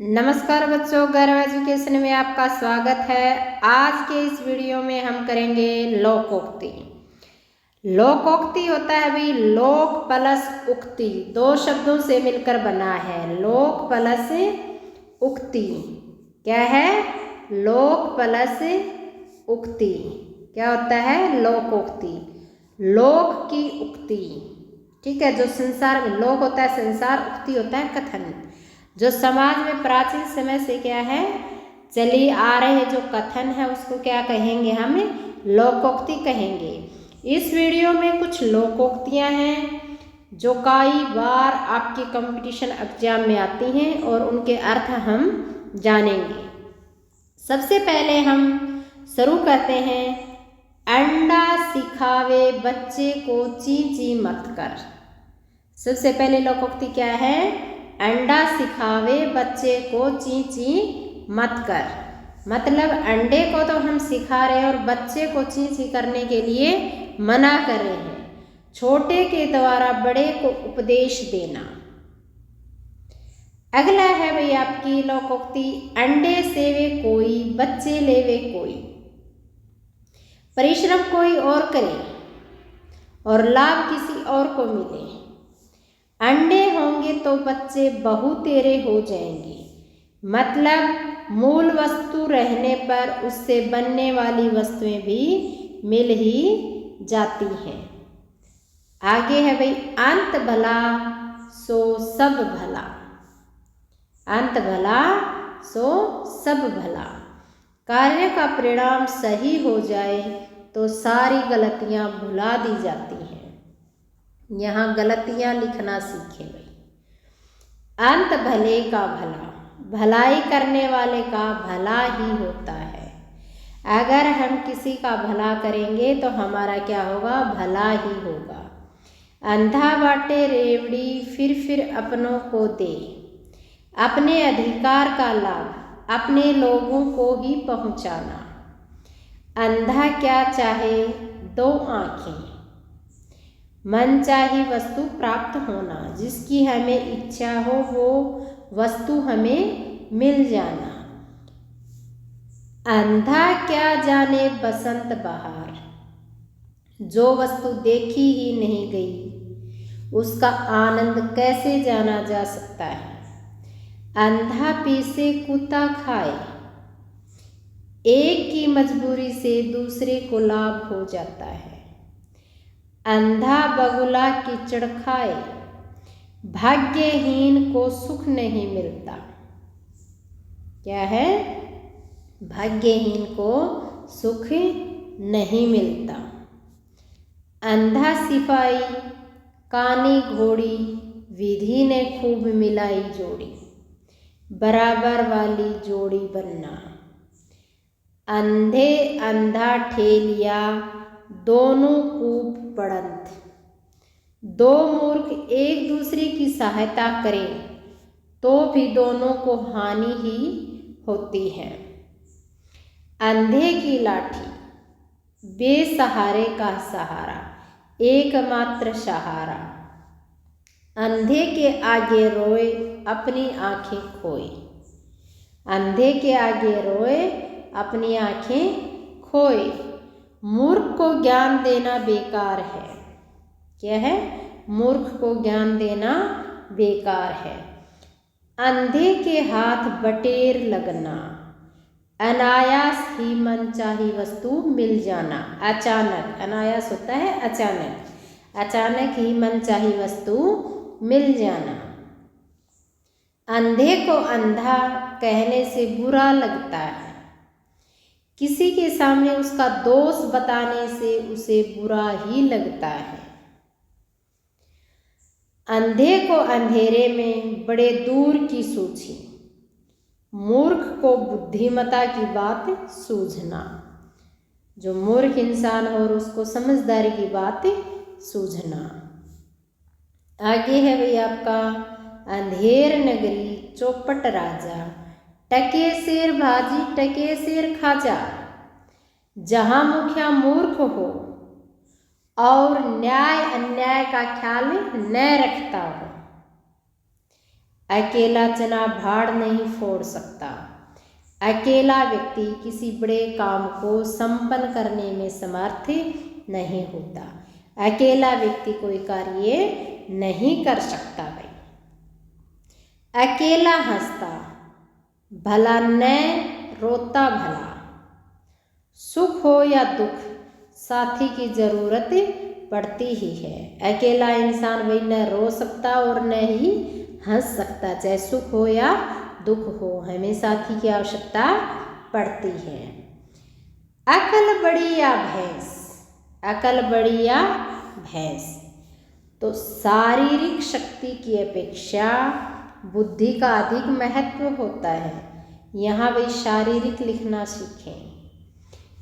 नमस्कार बच्चों, गौरव एजुकेशन में आपका स्वागत है। आज के इस वीडियो में हम करेंगे लोकोक्ति। लोकोक्ति होता है भाई लोक प्लस उक्ति, दो शब्दों से मिलकर बना है। लोक प्लस उक्ति क्या है? लोक प्लस उक्ति क्या होता है? लोकोक्ति, लोक की उक्ति। ठीक है, जो संसार में लोक होता है संसार, उक्ति होता है कथन। जो समाज में प्राचीन समय से क्या है चली आ रहे जो कथन है उसको क्या कहेंगे? हम लोकोक्ति कहेंगे। इस वीडियो में कुछ लोकोक्तियां हैं जो कई बार आपके कंपटीशन एग्जाम में आती हैं और उनके अर्थ हम जानेंगे। सबसे पहले हम शुरू करते हैं, अंडा सिखावे बच्चे को ची ची मत कर। सबसे पहले लोकोक्ति क्या है? अंडा सिखावे बच्चे को ची ची मत कर। मतलब अंडे को तो हम सिखा रहे हैं और बच्चे को ची ची करने के लिए मना कर रहे हैं। छोटे के द्वारा बड़े को उपदेश देना। अगला है भाई आपकी लोकोक्ति, अंडे सेवे कोई बच्चे लेवे कोई। परिश्रम कोई और करे और लाभ किसी और को मिले। अंडे होंगे तो बच्चे बहुतेरे हो जाएंगे। मतलब मूल वस्तु रहने पर उससे बनने वाली वस्तुएं भी मिल ही जाती हैं। आगे है भाई, अंत भला सो सब भला। अंत भला सो सब भला। कार्य का परिणाम सही हो जाए तो सारी गलतियां भुला दी जाती हैं। यहाँ गलतियां लिखना सीखें भाई। अंत भले का भला, भलाई करने वाले का भला ही होता है। अगर हम किसी का भला करेंगे तो हमारा क्या होगा? भला ही होगा। अंधा बाटे रेवड़ी फिर अपनों को दे। अपने अधिकार का लाभ अपने लोगों को ही पहुंचाना। अंधा क्या चाहे? दो आंखें। मनचाही वस्तु प्राप्त होना, जिसकी हमें इच्छा हो वो वस्तु हमें मिल जाना। अंधा क्या जाने बसंत बहार, जो वस्तु देखी ही नहीं गई उसका आनंद कैसे जाना जा सकता है। अंधा पीसे कुत्ता खाए, एक की मजबूरी से दूसरे को लाभ हो जाता है। अंधा बगुला कीचड़ खाए, भाग्यहीन को सुख नहीं मिलता। क्या है? भाग्यहीन को सुख नहीं मिलता। अंधा सिपाही कानी घोड़ी, विधि ने खूब मिलाई जोड़ी। बराबर वाली जोड़ी बनना। अंधे अंधा ठेलिया, दोनों कूप पड़ंत। दो मूर्ख एक दूसरे की सहायता करें तो भी दोनों को हानि ही होती है। अंधे की लाठी, बेसहारे का सहारा, एकमात्र सहारा। अंधे के आगे रोए अपनी आंखें खोए। अंधे के आगे रोए अपनी आंखें खोए। मूर्ख को ज्ञान देना बेकार है। क्या है? मूर्ख को ज्ञान देना बेकार है। अंधे के हाथ बटेर लगना, अनायास ही मनचाही वस्तु मिल जाना। अचानक, अनायास होता है अचानक, अचानक ही मनचाही वस्तु मिल जाना। अंधे को अंधा कहने से बुरा लगता है। किसी के सामने उसका दोष बताने से उसे बुरा ही लगता है। अंधे को अंधेरे में बड़े दूर की सूझी, मूर्ख को बुद्धिमता की बात सूझना। जो मूर्ख इंसान हो उसको समझदारी की बात सूझना। आगे है भाई आपका, अंधेर नगरी चौपट राजा, टके शेर भाजी टके शेर खाजा। जहाँ मुखिया मूर्ख हो और न्याय अन्याय का ख्याल न रखता हो। अकेला चना भाड़ नहीं फोड़ सकता। अकेला व्यक्ति किसी बड़े काम को संपन्न करने में समर्थ नहीं होता। अकेला व्यक्ति कोई कार्य नहीं कर सकता भाई। अकेला हंसता भला न रोता भला। सुख हो या दुख साथी की जरूरत पड़ती ही है। अकेला इंसान भाई न रो सकता और न ही हंस सकता, चाहे सुख हो या दुख हो, हमें साथी की आवश्यकता पड़ती है। अकल बड़ी या भैंस, अकल बड़ी या भैंस, तो शारीरिक शक्ति की अपेक्षा बुद्धि का अधिक महत्व होता है। यहाँ भी शारीरिक लिखना सीखें,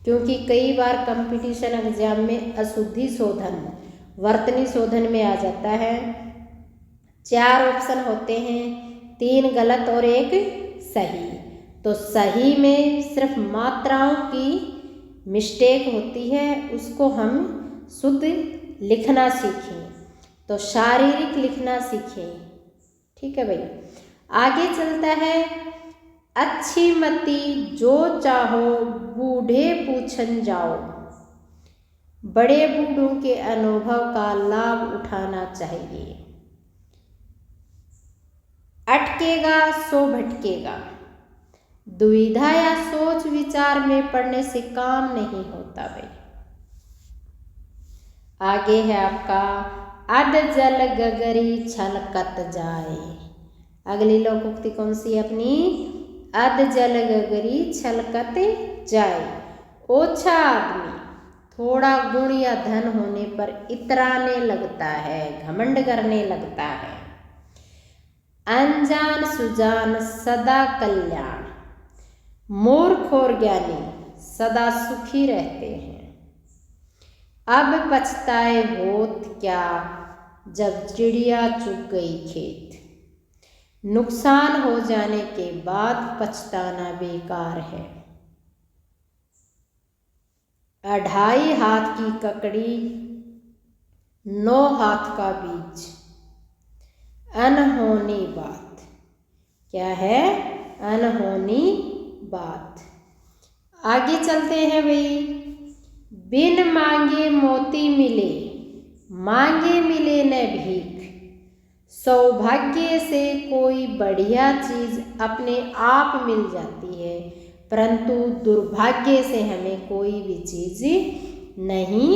क्योंकि कई बार कंपटीशन एग्जाम में अशुद्धि शोधन वर्तनी शोधन में आ जाता है। 4 ऑप्शन होते हैं, 3 गलत और 1 सही। तो सही में सिर्फ मात्राओं की मिस्टेक होती है, उसको हम शुद्ध लिखना सीखें। तो शारीरिक लिखना सीखें, ठीक है भाई। आगे चलता है, अच्छी मति जो चाहो बूढ़े पूछन जाओ। बड़े बूढ़ों के अनुभव का लाभ उठाना चाहिए। अटकेगा सो भटकेगा, दुविधा या सोच विचार में पड़ने से काम नहीं होता भाई। आगे है आपका, अड जल गगरी छलकत जाए। अगली लोकोक्ति कौन सी है अपनी? अध जल गगरी छलकत जाए। ओछा आदमी थोड़ा गुण या धन होने पर इतराने लगता है, घमंड करने लगता है। अनजान सुजान सदा कल्याण, मूर्ख और ज्ञानी सदा सुखी रहते हैं। अब पछताए होत क्या जब चिड़िया चुग गई खेत। नुकसान हो जाने के बाद पछताना बेकार है। 2.5 हाथ की ककड़ी 9 हाथ का बीज। अनहोनी बात, क्या है? अनहोनी बात। आगे चलते हैं भाई, बिन मांगे मोती मिले, मांगे मिले न भीख। सौभाग्य से कोई बढ़िया चीज अपने आप मिल जाती है, परंतु दुर्भाग्य से हमें कोई भी चीज नहीं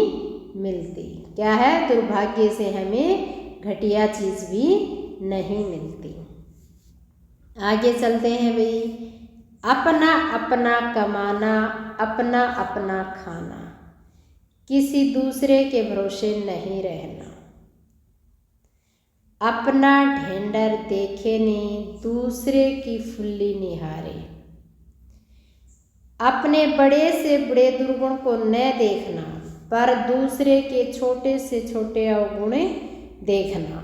मिलती। क्या है? दुर्भाग्य से हमें घटिया चीज भी नहीं मिलती। आगे चलते हैं भाई, अपना अपना कमाना अपना अपना खाना, किसी दूसरे के भरोसे नहीं रहना। अपना ढेंडर देखे नहीं दूसरे की फुल्ली निहारे। अपने बड़े से बड़े दुर्गुण को न देखना, पर दूसरे के छोटे से छोटे अवगुण देखना।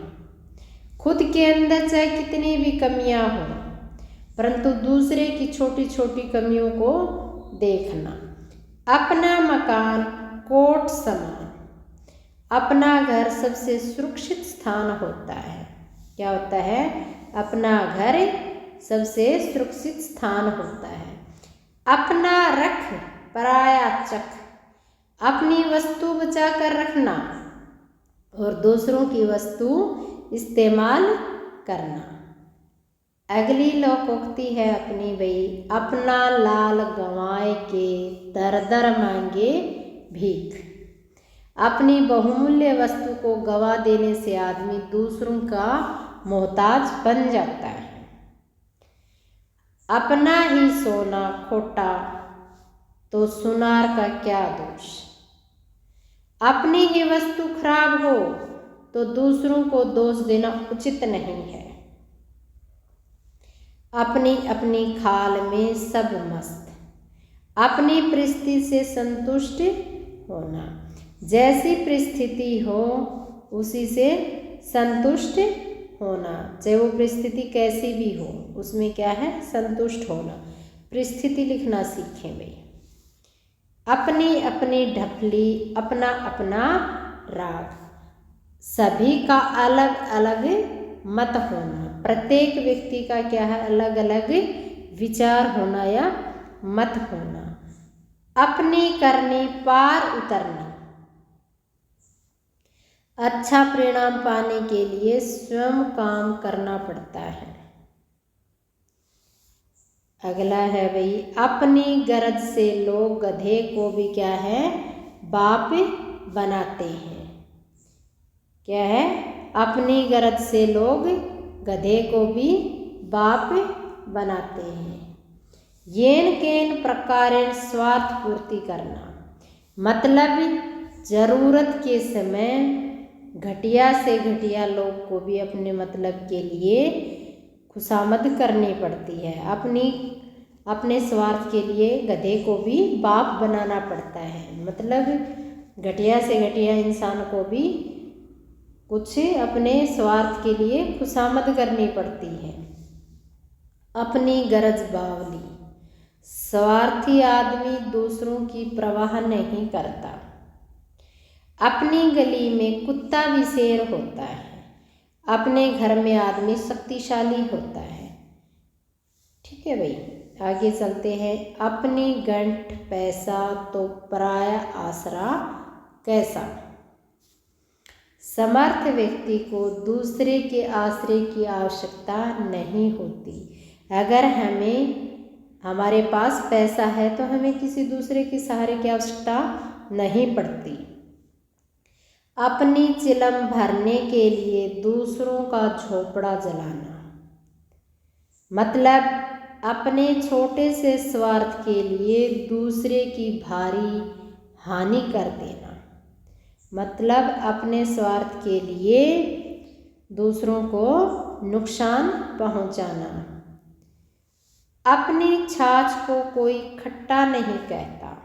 खुद के अंदर चाहे कितनी भी कमियां हो, परंतु दूसरे की छोटी छोटी कमियों को देखना। अपना मकान कोट समान, अपना घर सबसे सुरक्षित स्थान होता है। क्या होता है? अपना घर सबसे सुरक्षित स्थान होता है। अपना रख पराया चख, अपनी वस्तु बचा कर रखना और दूसरों की वस्तु इस्तेमाल करना। अगली लोकोक्ति है अपनी भाई, अपना लाल गंवाए के दर दर मांगे भीख। अपनी बहुमूल्य वस्तु को गवा देने से आदमी दूसरों का मोहताज बन जाता है। अपना ही सोना खोटा तो सुनार का क्या दोष। अपनी ही वस्तु खराब हो तो दूसरों को दोष देना उचित नहीं है। अपनी अपनी खाल में सब मस्त, अपनी परिस्थिति से संतुष्ट होना। जैसी परिस्थिति हो उसी से संतुष्ट होना, चाहे वो परिस्थिति कैसी भी हो, उसमें क्या है? संतुष्ट होना। परिस्थिति लिखना सीखें भाई। अपनी अपनी ढपली अपना अपना राग, सभी का अलग अलग मत होना, प्रत्येक व्यक्ति का क्या है, अलग अलग विचार होना या मत होना। अपनी करनी पार उतरना, अच्छा परिणाम पाने के लिए स्वयं काम करना पड़ता है। अगला है भाई, अपनी गरज से लोग गधे को भी क्या है, बाप बनाते हैं। क्या है, अपनी गरज से लोग गधे को भी बाप बनाते हैं। येन केन प्रकारेण स्वार्थ पूर्ति करना, मतलब जरूरत के समय घटिया से घटिया लोग को भी अपने मतलब के लिए खुशामद करनी पड़ती है। अपने स्वार्थ के लिए गधे को भी बाप बनाना पड़ता है, मतलब घटिया से घटिया इंसान को भी कुछ अपने स्वार्थ के लिए खुशामद करनी पड़ती है। अपनी गरज बावली, स्वार्थी आदमी दूसरों की परवाह नहीं करता। अपनी गली में कुत्ता भी शेर होता है, अपने घर में आदमी शक्तिशाली होता है। ठीक है भाई, आगे चलते हैं। अपनी गंठ पैसा तो पराया आसरा कैसा। समर्थ व्यक्ति को दूसरे के आश्रय की आवश्यकता नहीं होती। अगर हमारे पास पैसा है तो हमें किसी दूसरे के सहारे की आवश्यकता नहीं पड़ती। अपनी चिलम भरने के लिए दूसरों का झोपड़ा जलाना, मतलब अपने छोटे से स्वार्थ के लिए दूसरे की भारी हानि कर देना, मतलब अपने स्वार्थ के लिए दूसरों को नुकसान पहुंचाना। अपनी छाछ को कोई खट्टा नहीं कहता,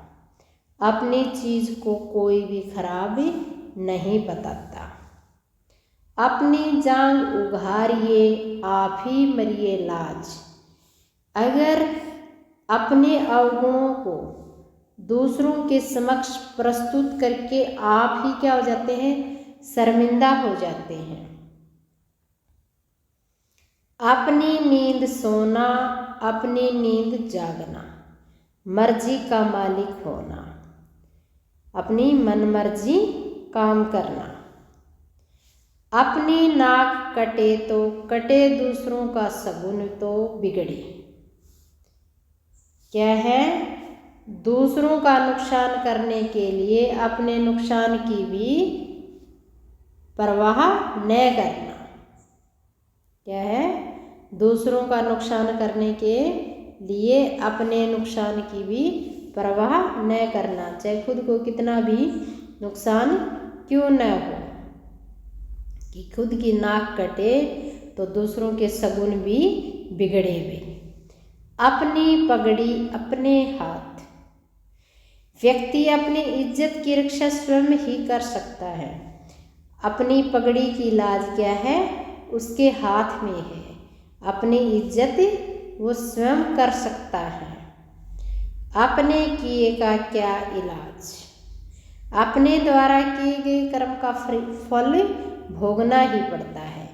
अपनी चीज को कोई भी खराब नहीं बताता। अपनी जांग उघारिए आप ही मरिए लाज, अगर अपने अवगुणों को दूसरों के समक्ष प्रस्तुत करके आप ही क्या हो जाते हैं, शर्मिंदा हो जाते हैं। अपनी नींद सोना, अपनी नींद जागना, मर्जी का मालिक होना, अपनी मनमर्जी काम करना। अपनी नाक कटे तो कटे, दूसरों का सगुन तो बिगड़े। क्या है, दूसरों का नुकसान करने के लिए अपने नुकसान की भी परवाह न करना। क्या है, दूसरों का नुकसान करने के लिए अपने नुकसान की भी परवाह न करना, चाहे खुद को कितना भी नुकसान क्यों न हो। कि खुद की नाक कटे तो दूसरों के सगुन भी बिगड़े भी। अपनी पगड़ी अपने हाथ, व्यक्ति अपनी इज्जत की रक्षा स्वयं ही कर सकता है। अपनी पगड़ी की लाज क्या है, उसके हाथ में है। अपनी इज्जत वो स्वयं कर सकता है। अपने किए का क्या इलाज, अपने द्वारा किए गए कर्म का फल भोगना ही पड़ता है।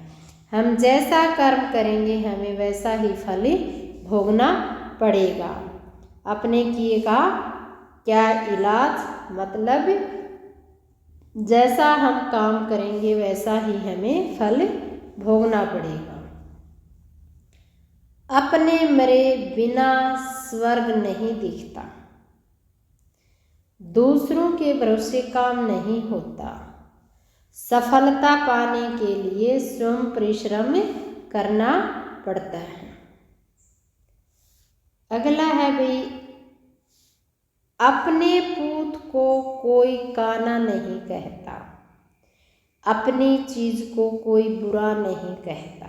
हम जैसा कर्म करेंगे हमें वैसा ही फल भोगना पड़ेगा। अपने किए का क्या इलाज, मतलब जैसा हम काम करेंगे वैसा ही हमें फल भोगना पड़ेगा। अपने मरे बिना स्वर्ग नहीं दिखता, दूसरों के भरोसे काम नहीं होता। सफलता पाने के लिए स्वयं परिश्रम करना पड़ता है। अगला है भाई, अपने पूत को कोई काना नहीं कहता, अपनी चीज को कोई बुरा नहीं कहता।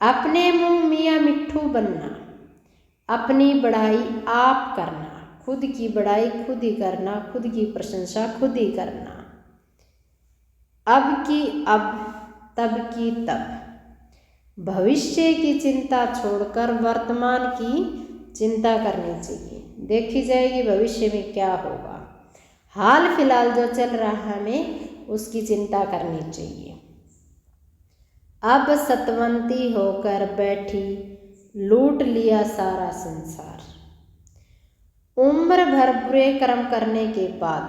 अपने मुंह मियाँ मिट्ठू बनना, अपनी बड़ाई आप करना, खुद की बड़ाई खुद ही करना, खुद की प्रशंसा खुद ही करना। अब की अब, तब की तब, भविष्य की चिंता छोड़कर वर्तमान की चिंता करनी चाहिए। देखी जाएगी भविष्य में क्या होगा, हाल फिलहाल जो चल रहा है हमें उसकी चिंता करनी चाहिए। अब सतवंती होकर बैठी, लूट लिया सारा संसार। उम्र भर बुरे कर्म करने के बाद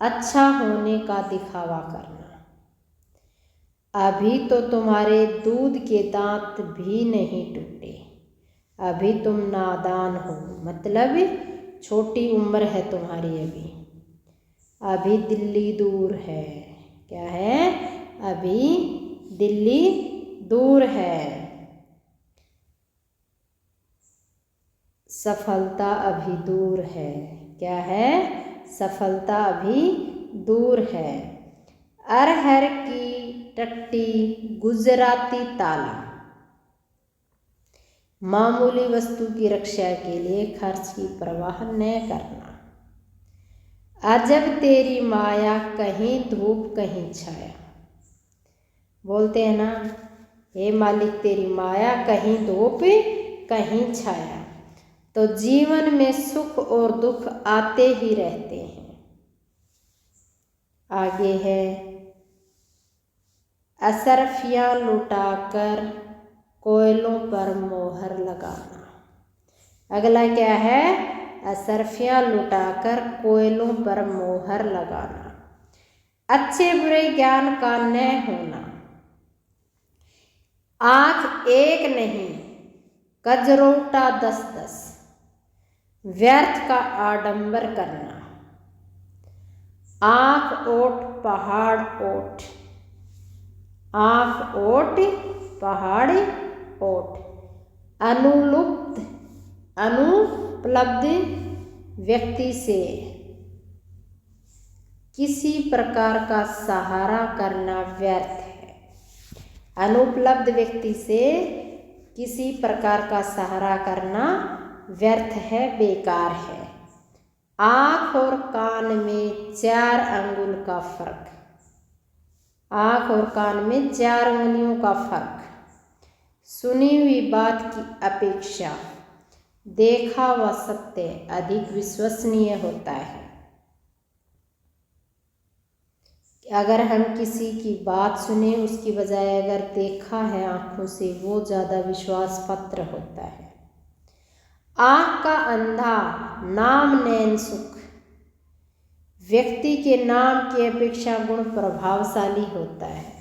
अच्छा होने का दिखावा करना। अभी तो तुम्हारे दूध के दांत भी नहीं टूटे, अभी तुम नादान हो, मतलब छोटी उम्र है तुम्हारी अभी। अभी दिल्ली दूर है, क्या है? अभी दिल्ली दूर है। सफलता अभी दूर है, क्या है? सफलता अभी दूर है। अरहर की टट्टी गुजराती ताला, मामूली वस्तु की रक्षा के लिए खर्च की परवाह न करना। अजब तेरी माया, कहीं धूप कहीं छाया। बोलते हैं ना, हे मालिक तेरी माया, कहीं धूप कहीं छाया। तो जीवन में सुख और दुख आते ही रहते हैं। आगे है, असरफियाँ लुटाकर कोयलों पर मोहर लगाना। अगला क्या है? असरफियाँ लुटाकर कोयलों पर मोहर लगाना। अच्छे बुरे ज्ञान का न होना। आँख एक नहीं, कजरोटा 10-10। व्यर्थ का आडंबर करना। आँख ओट पहाड़ ओट, आँख ओट पहाड़ ओट। अनुपलब्ध व्यक्ति से किसी प्रकार का सहारा करना व्यर्थ है। अनुपलब्ध व्यक्ति से किसी प्रकार का सहारा करना व्यर्थ है, बेकार है। आँख और कान में 4 अंगुल का फर्क। आँख और कान में 4 उंगलियों का फर्क। सुनी हुई बात की अपेक्षा देखा हुआ सत्य अधिक विश्वसनीय होता है। अगर हम किसी की बात सुने, उसकी बजाय अगर देखा है आँखों से, वो ज़्यादा विश्वास पात्र होता है। आँख का अंधा नाम नैन सुख। व्यक्ति के नाम की अपेक्षा गुण प्रभावशाली होता है।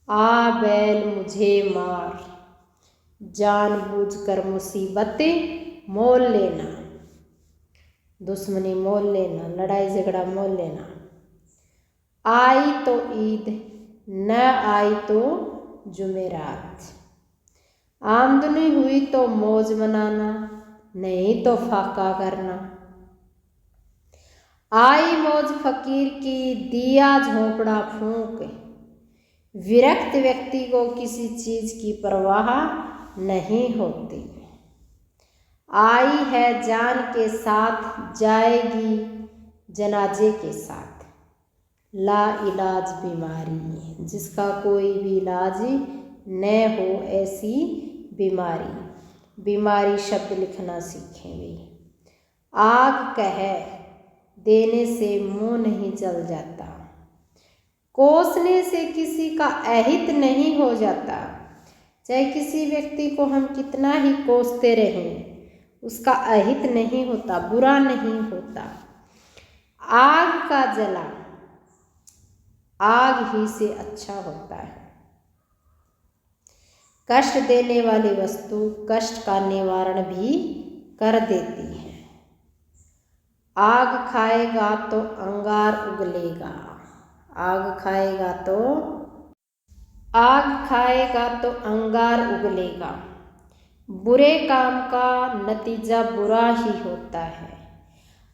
आ बैल मुझे मार, जानबूझकर मुसीबतें मोल लेना। दुश्मनी मोल लेना, लड़ाई झगड़ा मोल लेना। आई तो ईद, न आई तो जुमेरात। आमदनी हुई तो मौज मनाना, नहीं तो फाका करना। आई मौज फकीर की, दिया झोंपड़ा फूंक। विरक्त व्यक्ति को किसी चीज की परवाह नहीं होती। आई है जान के साथ, जाएगी जनाजे के साथ। ला इलाज बीमारी, जिसका कोई भी इलाज न हो, ऐसी बीमारी शब्द लिखना सीखें भी। आग कह देने से मुंह नहीं जल जाता। कोसने से किसी का अहित नहीं हो जाता। चाहे किसी व्यक्ति को हम कितना ही कोसते रहें, उसका अहित नहीं होता, बुरा नहीं होता। आग का जला आग ही से अच्छा होता है। कष्ट देने वाली वस्तु कष्ट का निवारण भी कर देती है। आग खाएगा तो अंगार उगलेगा। आग खाएगा तो अंगार उगलेगा। बुरे काम का नतीजा बुरा ही होता है।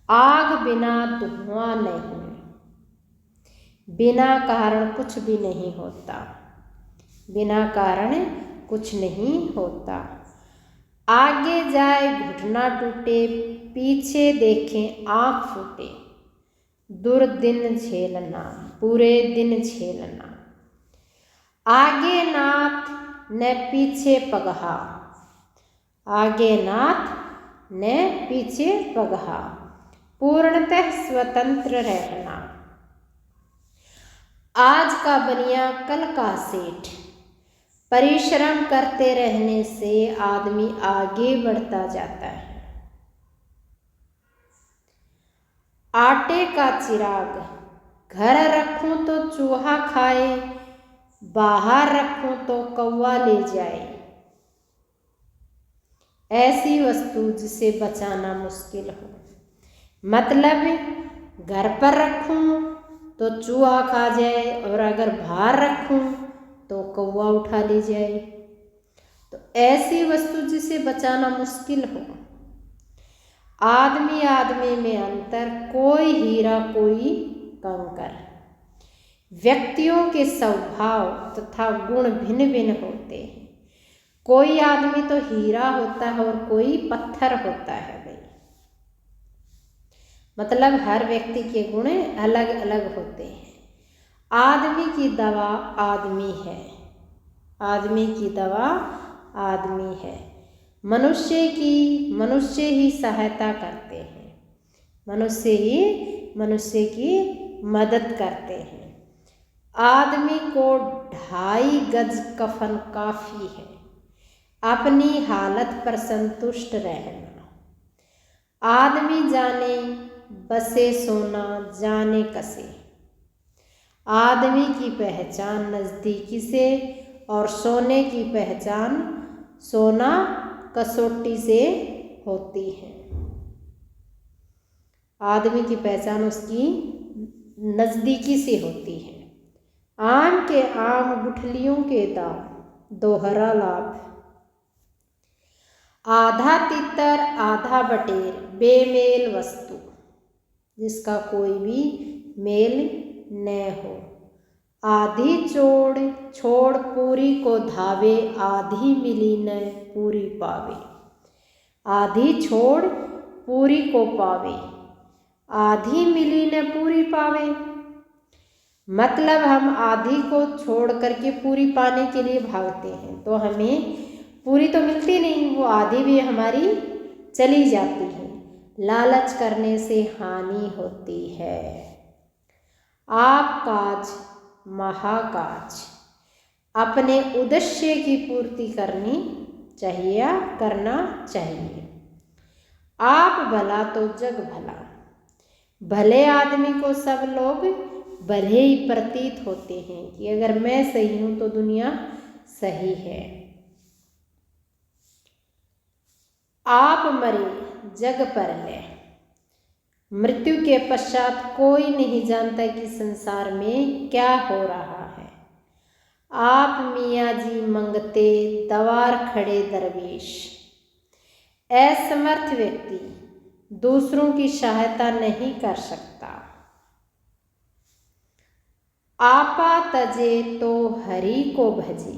आग बिना धुआं नहीं, बिना कारण कुछ भी नहीं होता। बिना कारण कुछ नहीं होता। आगे जाए घुटना टूटे, पीछे देखें आँख फूटे। दुर्दिन झेलना, पूरे दिन झेलना। आगे नाथ न पीछे पगहा, आगे नाथ न पीछे पगहा। पूर्णतः स्वतंत्र रहना। आज का बनिया कल का सेठ। परिश्रम करते रहने से आदमी आगे बढ़ता जाता है। आटे का चिराग घर रखूं तो चूहा खाए, बाहर रखूं तो कौवा ले जाए। ऐसी वस्तु जिसे बचाना मुश्किल हो, मतलब घर पर रखूं तो चूहा खा जाए और अगर बाहर रखूं तो कौवा उठा ले जाए। तो ऐसी वस्तु जिसे बचाना मुश्किल हो। आदमी आदमी में अंतर, कोई हीरा कोई कंकर। व्यक्तियों के स्वभाव तथा गुण भिन्न भिन्न होते हैं। कोई आदमी तो हीरा होता है और कोई पत्थर होता है भाई। मतलब हर व्यक्ति के गुण अलग अलग होते हैं। आदमी की दवा आदमी है, आदमी की दवा आदमी है। मनुष्य ही सहायता करते हैं, मनुष्य की मदद करते हैं। आदमी को 2.5 गज कफन काफी है, अपनी हालत पर संतुष्ट रहना। आदमी जाने बसे सोना जाने कसे। आदमी की पहचान नज़दीकी से और सोने की पहचान सोना कसौटी से होती है। आदमी की पहचान उसकी नज़दीकी से होती है। आम के आम गुठलियों के दाम, दोहरा लाभ। आधा तितर आधा बटेर, बेमेल वस्तु जिसका कोई भी मेल न हो। आधी छोड़ पूरी को धावे, आधी मिली न पूरी पावे। आधी छोड़ पूरी को पावे, आधी मिली न पूरी पावे। मतलब हम आधी को छोड़ करके पूरी पाने के लिए भागते हैं तो हमें पूरी तो मिलती नहीं, वो आधी भी हमारी चली जाती है। लालच करने से हानि होती है। आप काज महाकाज। अपने उद्देश्य की पूर्ति करनी चाहिए या करना चाहिए। आप भला तो जग भला। भले आदमी को सब लोग भले ही प्रतीत होते हैं कि अगर मैं सही हूं तो दुनिया सही है। आप मरे जग पर ले। मृत्यु के पश्चात कोई नहीं जानता कि संसार में क्या हो रहा है। आप मियाँ जी मंगते दवार खड़े दरवेश। असमर्थ व्यक्ति दूसरों की सहायता नहीं कर सकता। आपा तजे तो हरि को भजे।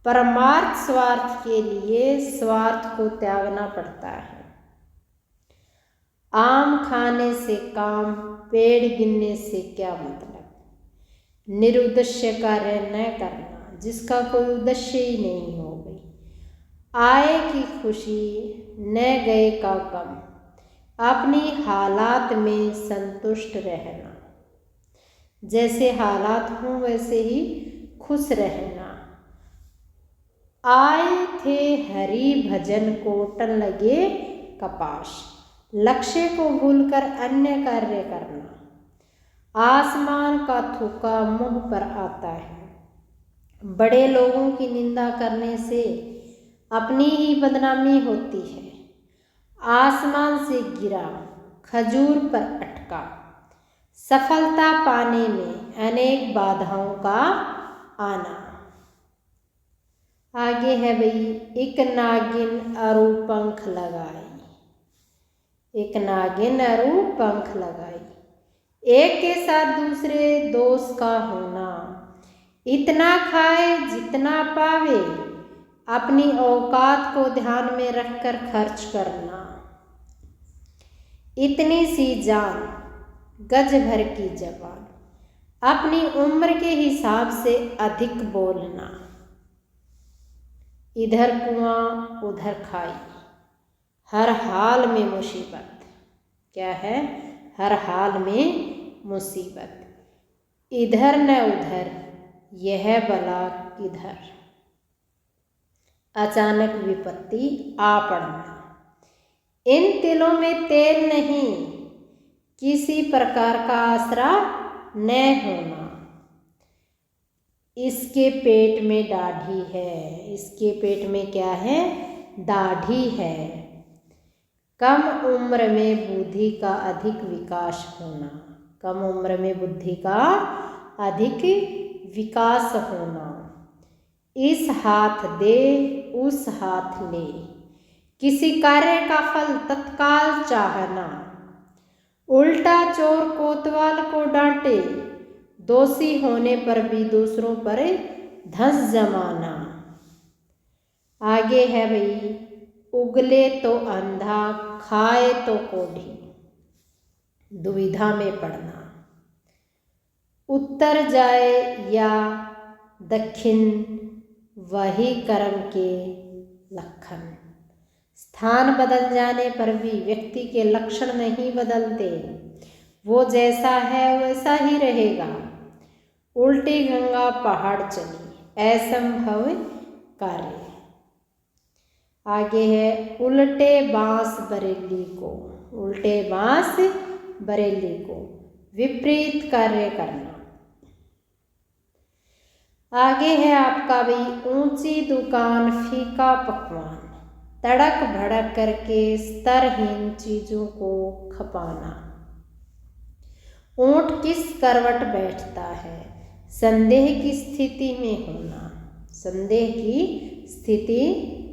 परमार्थ स्वार्थ के लिए स्वार्थ को त्यागना पड़ता है। आम खाने से काम, पेड़ गिनने से क्या मतलब। निरुद्देश्य कार्य न करना, जिसका कोई उद्देश्य ही नहीं हो गई। आए की खुशी न गए का गम। अपनी हालात में संतुष्ट रहना, जैसे हालात हों वैसे ही खुश रहना। आए थे हरि भजन कोटन लगे कपाश। लक्ष्य को भूलकर अन्य कार्य करना। आसमान का थूका मुंह पर आता है। बड़े लोगों की निंदा करने से अपनी ही बदनामी होती है। आसमान से गिरा खजूर पर अटका। सफलता पाने में अनेक बाधाओं का आना। आगे है भाई, एक नागिन अरु पंख लगाई। एक नागिन अरु पंख लगाई। एक के साथ दूसरे दोस्त का होना। इतना खाए जितना पावे, अपनी औकात को ध्यान में रखकर खर्च करना। इतनी सी जान गज भर की जबान। अपनी उम्र के हिसाब से अधिक बोलना। इधर कुआं उधर खाई, हर हाल में मुसीबत। क्या है? हर हाल में मुसीबत। इधर न उधर यह बला किधर, अचानक विपत्ति आ पड़ना। इन तिलों में तेल नहीं, किसी प्रकार का आसरा न होना। इसके पेट में दाढ़ी है, इसके पेट में क्या है, दाढ़ी है। कम उम्र में बुद्धि का अधिक विकास होना, कम उम्र में बुद्धि का अधिक विकास होना। इस हाथ दे उस हाथ ले, किसी कार्य का फल तत्काल चाहना। उल्टा चोर कोतवाल को डांटे, दोषी होने पर भी दूसरों पर धंस जमाना। आगे है भाई, उगले तो अंधा खाए तो कोढ़ी, दुविधा में पड़ना। उत्तर जाए या दक्षिण वही कर्म के लक्षण। स्थान बदल जाने पर भी व्यक्ति के लक्षण नहीं बदलते, वो जैसा है वैसा ही रहेगा। उल्टी गंगा पहाड़ चली, असंभव कार्य। आगे है, उल्टे बांस बरेली को, उल्टे बांस बरेली को विपरीत कार्य करना। आगे है आपका भी, ऊंची दुकान फीका पकवान, तड़क भड़क करके स्तरहीन चीजों को खपाना। ऊंट किस करवट बैठता है, संदेह की स्थिति में होना, संदेह की स्थिति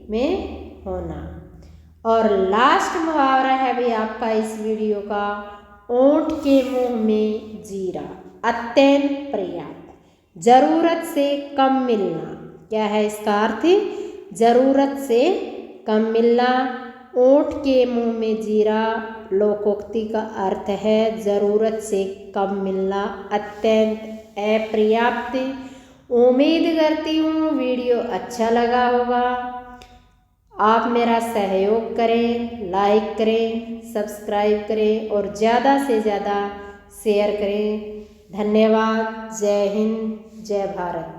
में होना। और लास्ट मुहावरा है भी आपका इस वीडियो का, ऊंट के मुंह में जीरा, अत्यंत पर्याप्त, जरूरत से कम मिलना। क्या है इसका अर्थ, जरूरत से कम मिलना। ऊंट के मुंह में जीरा लोकोक्ति का अर्थ है जरूरत से कम मिलना, अत्यंत अपर्याप्त। उम्मीद करती हूँ वीडियो अच्छा लगा होगा। आप मेरा सहयोग करें, लाइक करें, सब्सक्राइब करें और ज़्यादा से ज़्यादा शेयर करें। धन्यवाद। जय हिंद, जय भारत।